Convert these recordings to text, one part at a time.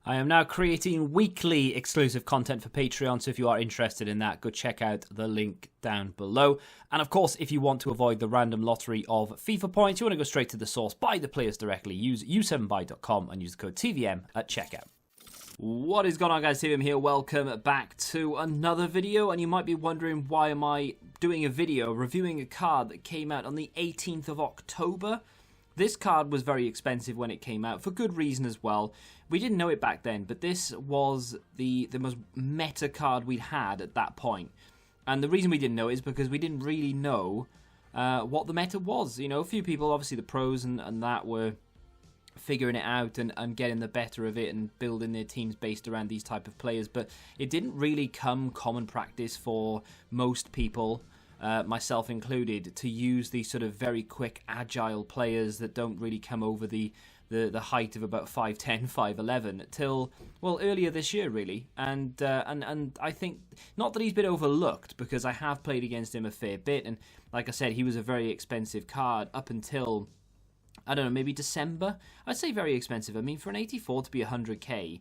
I am now creating weekly exclusive content for Patreon, so if you are interested in that, go check out the link down below. And of course, if you want to avoid the random lottery of FIFA points, you want to go straight to the source, buy the players directly, use u7buy.com and use the code TVM at checkout. What is going on, guys? TVM here. Welcome back to another video, and you might be wondering, why am I doing a video reviewing a card that came out on the 18th of October? This card was very expensive when it came out, for good reason as well. We didn't know it back then, but this was the most meta card we'd had at that point. And the reason we didn't know is because we didn't really know what the meta was. You know, a few people, obviously the pros and that, were figuring it out and getting the better of it and building their teams based around these type of players. But it didn't really come common practice for most people, myself included, to use these sort of very quick, agile players that don't really come over the height of about 5'10", 5'11", till, well, earlier this year, really. And I think, not that he's been overlooked, because I have played against him a fair bit, and like I said, he was a very expensive card up until, I don't know, maybe December? I'd say very expensive. I mean, for an 84 to be 100k,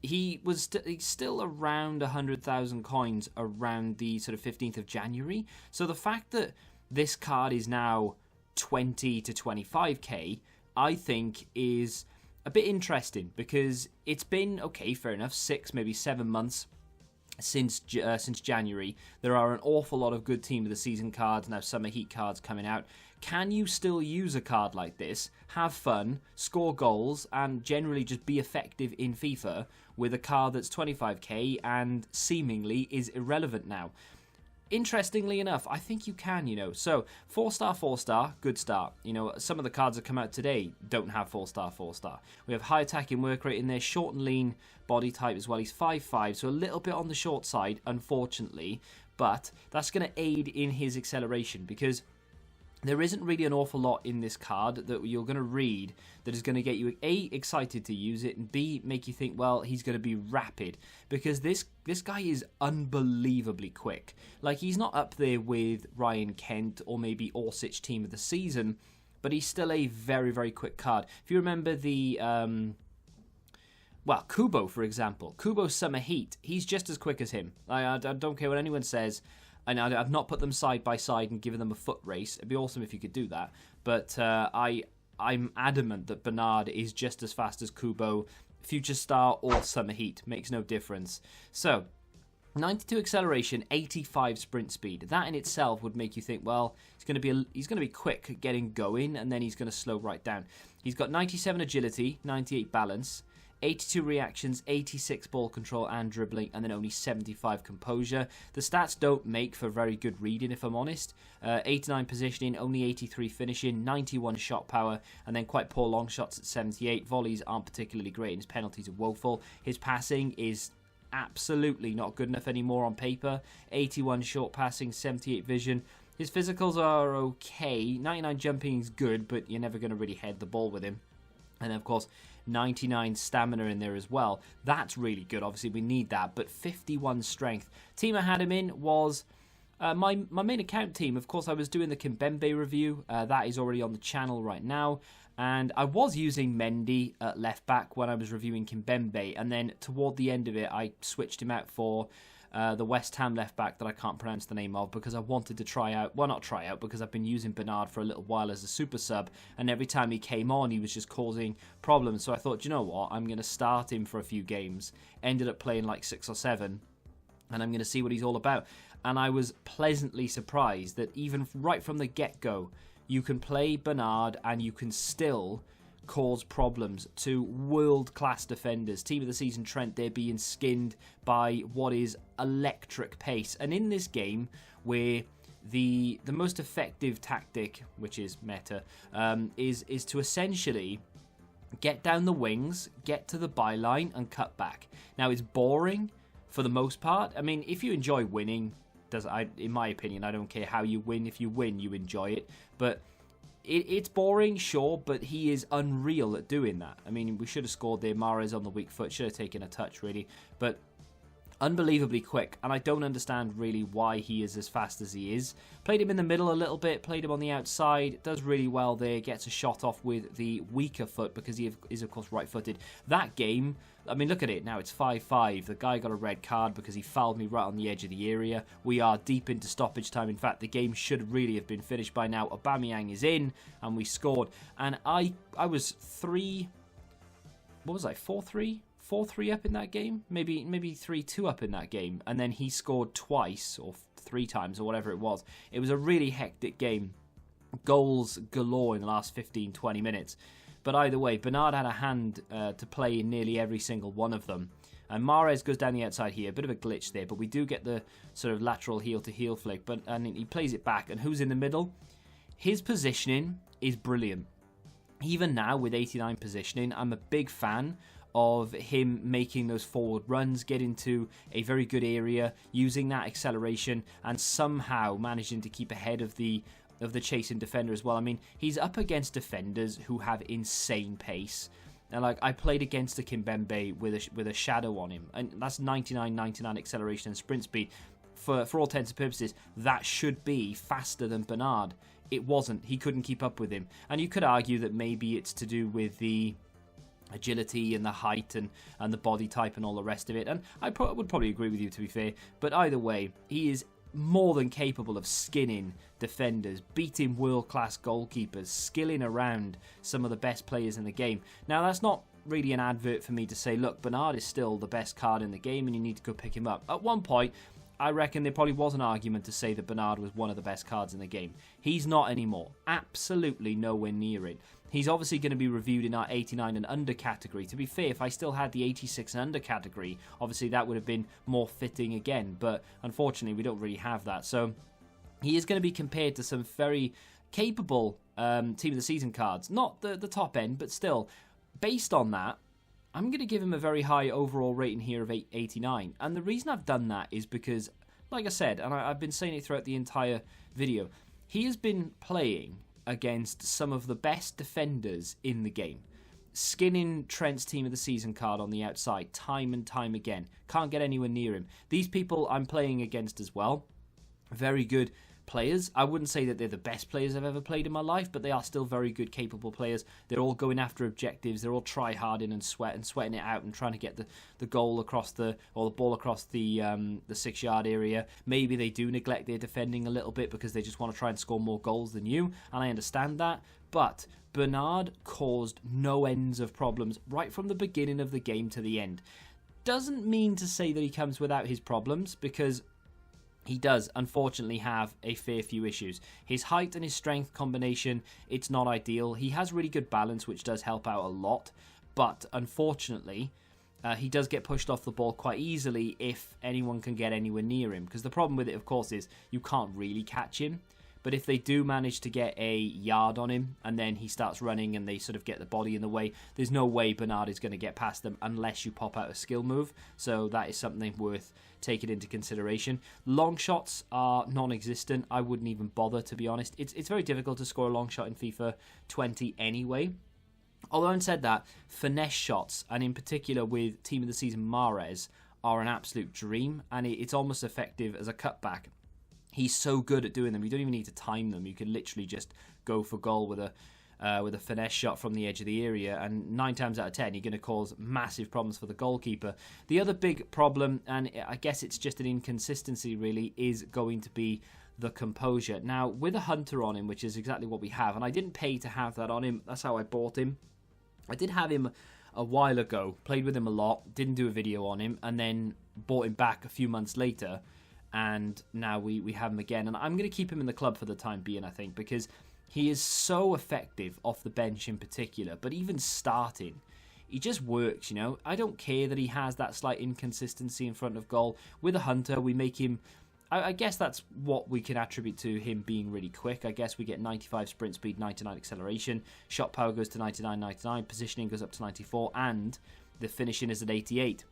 he's still around 100,000 coins around the sort of 15th of January. So the fact that this card is now 20 to 25k, I think is a bit interesting, because it's been, okay, fair enough, 6, maybe 7 months since January. There are an awful lot of good team of the season cards, now summer heat cards coming out. Can you still use a card like this, have fun, score goals, and generally just be effective in FIFA with a card that's 25k and seemingly is irrelevant now? Interestingly enough, I think you can, you know. So, 4-star, 4-star, good start. You know, some of the cards that come out today don't have 4-star, 4-star. We have high attacking work rate in there, short and lean body type as well. He's 5'5", so a little bit on the short side, unfortunately. But that's going to aid in his acceleration, because there isn't really an awful lot in this card that you're going to read that is going to get you, A, excited to use it, and B, make you think, well, he's going to be rapid. Because this guy is unbelievably quick. Like, he's not up there with Ryan Kent or maybe Orsic team of the season, but he's still a very, very quick card. If you remember the, well, Kubo, for example. Kubo's Summer Heat, he's just as quick as him. I don't care what anyone says. And I've not put them side by side and given them a foot race. It'd be awesome if you could do that. But I'm adamant that Bernard is just as fast as Kubo. Future Star or Summer Heat, makes no difference. So, 92 acceleration, 85 sprint speed. That in itself would make you think, well, he's going to be quick at getting going, and then he's going to slow right down. He's got 97 agility, 98 balance, 82 reactions, 86 ball control and dribbling, and then only 75 composure. The stats don't make for very good reading, if I'm honest. 89 positioning, only 83 finishing, 91 shot power, and then quite poor long shots at 78. Volleys aren't particularly great, and his penalties are woeful. His passing is absolutely not good enough anymore on paper. 81 short passing, 78 vision. His physicals are okay. 99 jumping is good, but you're never going to really head the ball with him. And then, of course, 99 stamina in there as well. That's really good. Obviously, we need that. But 51 strength. Team I had him in was my main account team. Of course, I was doing the Kimpembe review. That is already on the channel right now. And I was using Mendy at left back when I was reviewing Kimpembe. And then toward the end of it, I switched him out for the West Ham left back that I can't pronounce the name of, because I wanted to try out, well, not try out, because I've been using Bernard for a little while as a super sub, and every time he came on he was just causing problems. So I thought, you know what, I'm going to start him for a few games. Ended up playing like 6 or 7, and I'm going to see what he's all about. And I was pleasantly surprised that even right from the get-go, you can play Bernard and you can still cause problems to world-class defenders. Team of the season Trent, they're being skinned by what is electric pace. And in this game, where the most effective tactic, which is meta, is to essentially get down the wings, get to the byline, and cut back. Now, it's boring for the most part. I mean, if you enjoy winning, in my opinion, I don't care how you win. If you win, you enjoy it. But it's boring, sure, but he is unreal at doing that. I mean, we should have scored there. Mahrez on the weak foot, should have taken a touch, really. But unbelievably quick, and I don't understand really why he is as fast as he is. Played him in the middle a little bit, played him on the outside, does really well there, gets a shot off with the weaker foot because he is of course right-footed. That game, I mean, look at it now, it's 5-5. The guy got a red card because he fouled me right on the edge of the area. We are deep into stoppage time. In fact, the game should really have been finished by now. Aubameyang is in, and we scored. And I was 4-3? 4-3 up in that game, maybe 3-2 up in that game, and then he scored twice or 3 times or whatever it was. It was a really hectic game, goals galore in the last 15-20 minutes. But either way, Bernard had a hand to play in nearly every single one of them. And Mahrez goes down the outside here, a bit of a glitch there, but we do get the sort of lateral heel-to-heel flick, and he plays it back. And who's in the middle? His positioning is brilliant. Even now, with 89 positioning, I'm a big fan of him making those forward runs, getting to a very good area, using that acceleration, and somehow managing to keep ahead of the chasing defender as well. I mean, he's up against defenders who have insane pace. And like, I played against a Kimpembe with a shadow on him, and that's 99 acceleration and sprint speed. For all intents and purposes, that should be faster than Bernard. It wasn't. He couldn't keep up with him. And you could argue that maybe it's to do with the agility and the height and the body type and all the rest of it. And I would probably agree with you, to be fair. But either way, he is more than capable of skinning defenders, beating world-class goalkeepers, skilling around some of the best players in the game. Now, that's not really an advert for me to say, look, Bernard is still the best card in the game and you need to go pick him up. At one point, I reckon there probably was an argument to say that Bernard was one of the best cards in the game. He's not anymore. Absolutely nowhere near it. He's obviously going to be reviewed in our 89 and under category. To be fair, if I still had the 86 and under category, obviously that would have been more fitting again. But unfortunately, we don't really have that. So he is going to be compared to some very capable Team of the Season cards. Not the top end, but still, based on that, I'm going to give him a very high overall rating here of 89. And the reason I've done that is because, like I said, and I've been saying it throughout the entire video, he has been playing against some of the best defenders in the game. Skinning Trent's Team of the Season card on the outside time and time again. Can't get anywhere near him. These people I'm playing against as well, very good players. I wouldn't say that they're the best players I've ever played in my life, but they are still very good, capable players. They're all going after objectives. They're all try-harding and sweating it out and trying to get the goal across the ball across the 6-yard area. Maybe they do neglect their defending a little bit because they just want to try and score more goals than you, and I understand that. But Bernard caused no ends of problems right from the beginning of the game to the end. Doesn't mean to say that he comes without his problems, because he does, unfortunately, have a fair few issues. His height and his strength combination, it's not ideal. He has really good balance, which does help out a lot. But, unfortunately, he does get pushed off the ball quite easily if anyone can get anywhere near him. Because the problem with it, of course, is you can't really catch him. But if they do manage to get a yard on him and then he starts running and they sort of get the body in the way, there's no way Bernard is going to get past them unless you pop out a skill move. So that is something worth taking into consideration. Long shots are non-existent. I wouldn't even bother, to be honest. It's very difficult to score a long shot in FIFA 20 anyway. Although having said that, finesse shots, and in particular with Team of the Season Mahrez, are an absolute dream, and it's almost effective as a cutback. He's so good at doing them. You don't even need to time them. You can literally just go for goal with a finesse shot from the edge of the area, and 9 times out of 10 you're going to cause massive problems for the goalkeeper. The other big problem, and I guess it's just an inconsistency really, is going to be the composure. Now, with a Hunter on him, which is exactly what we have, and I didn't pay to have that on him, that's how I bought him. I did have him a while ago, played with him a lot, didn't do a video on him, and then bought him back a few months later, and now we have him again. And I'm going to keep him in the club for the time being, I think, because he is so effective off the bench in particular, but even starting, he just works, you know. I don't care that he has that slight inconsistency in front of goal. With a Hunter, we make him, I guess that's what we can attribute to him being really quick. I guess we get 95 sprint speed, 99 acceleration, shot power goes to 99, positioning goes up to 94, and the finishing is at 88.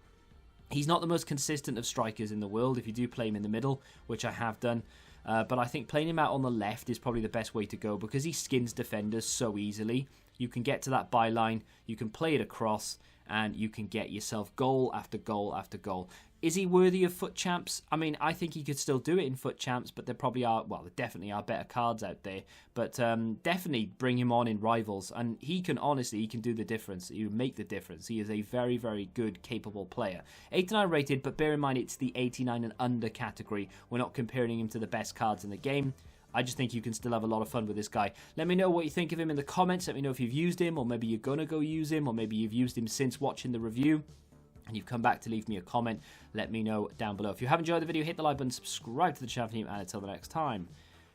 He's not the most consistent of strikers in the world if you do play him in the middle, which I have done. But I think playing him out on the left is probably the best way to go because he skins defenders so easily. You can get to that byline, you can play it across, and you can get yourself goal after goal after goal. Is he worthy of FUT Champs? I mean, I think he could still do it in FUT Champs, but there probably are, well, there definitely are better cards out there. But definitely bring him on in Rivals, and he can do the difference. He will make the difference. He is a very, very good, capable player. 89 rated, but bear in mind it's the 89 and under category. We're not comparing him to the best cards in the game. I just think you can still have a lot of fun with this guy. Let me know what you think of him in the comments. Let me know if you've used him, or maybe you're going to go use him, or maybe you've used him since watching the review and you've come back to leave me a comment. Let me know down below. If you have enjoyed the video, hit the like button, subscribe to the channel, and until the next time,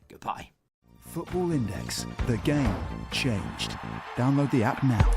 goodbye. Football Index, the game changed. Download the app now.